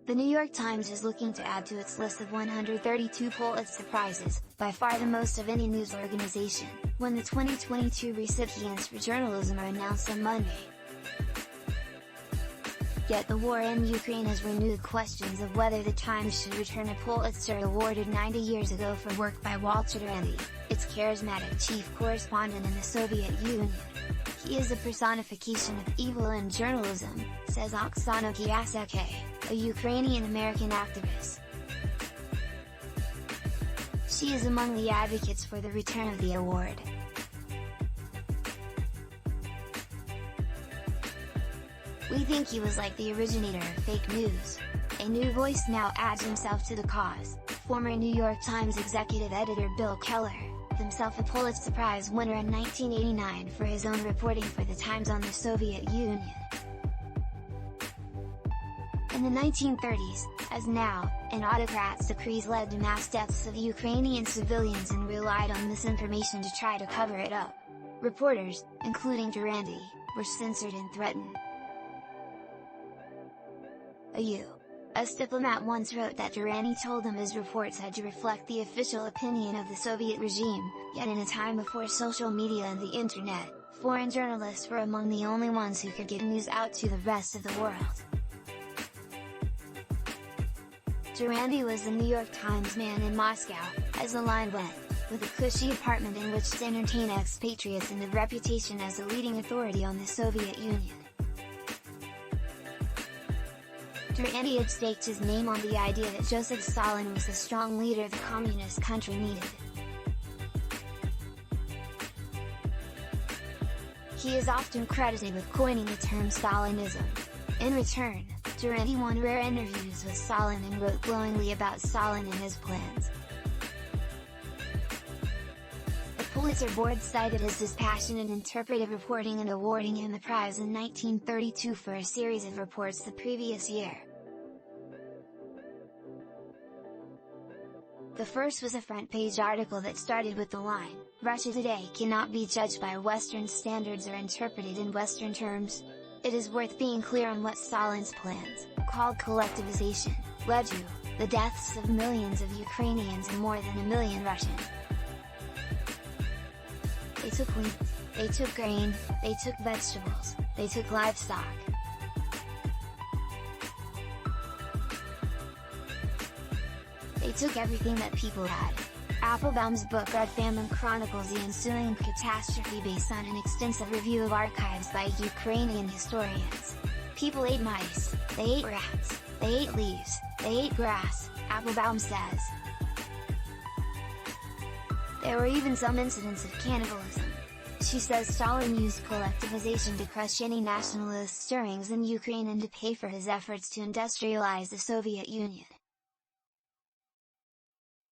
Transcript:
The New York Times is looking to add to its list of 132 Pulitzer Prizes, by far the most of any news organization, when the 2022 recipients for journalism are announced on Monday. Yet the war in Ukraine has renewed questions of whether the Times should return a Pulitzer awarded 90 years ago for work by Walter Duranty, its charismatic chief correspondent in the Soviet Union. He is a personification of evil in journalism, says Oksana Kiaseke, a Ukrainian-American activist. She is among the advocates for the return of the award. "We think he was like the originator of fake news. A new voice now adds himself to the cause," former New York Times executive editor Bill Keller, himself a Pulitzer Prize winner in 1989 for his own reporting for the Times on the Soviet Union. In the 1930s, as now, an autocrat's decrees led to mass deaths of Ukrainian civilians and relied on misinformation to try to cover it up. Reporters, including Duranty, were censored and threatened. A U.S. diplomat once wrote that Duranty told him his reports had to reflect the official opinion of the Soviet regime, yet in a time before social media and the internet, foreign journalists were among the only ones who could get news out to the rest of the world. Duranty was the New York Times man in Moscow, as the line went, with a cushy apartment in which to entertain expatriates and a reputation as a leading authority on the Soviet Union. Duranty had staked his name on the idea that Joseph Stalin was the strong leader the communist country needed. He is often credited with coining the term Stalinism. In return, Duranty won rare interviews with Stalin and wrote glowingly about Stalin and his plans. The Pulitzer Board cited his dispassionate interpretive reporting and awarding him the prize in 1932 for a series of reports the previous year. The first was a front-page article that started with the line, "Russia today cannot be judged by Western standards or interpreted in Western terms." It is worth being clear on what Stalin's plans, called collectivization, led to: the deaths of millions of Ukrainians and more than 1 million Russians. They took wheat, they took grain, they took vegetables, they took livestock. They took everything that people had. Applebaum's book Red Famine chronicles the ensuing catastrophe based on an extensive review of archives by Ukrainian historians. People ate mice, they ate rats, they ate leaves, they ate grass, Applebaum says. There were even some incidents of cannibalism. She says Stalin used collectivization to crush any nationalist stirrings in Ukraine and to pay for his efforts to industrialize the Soviet Union.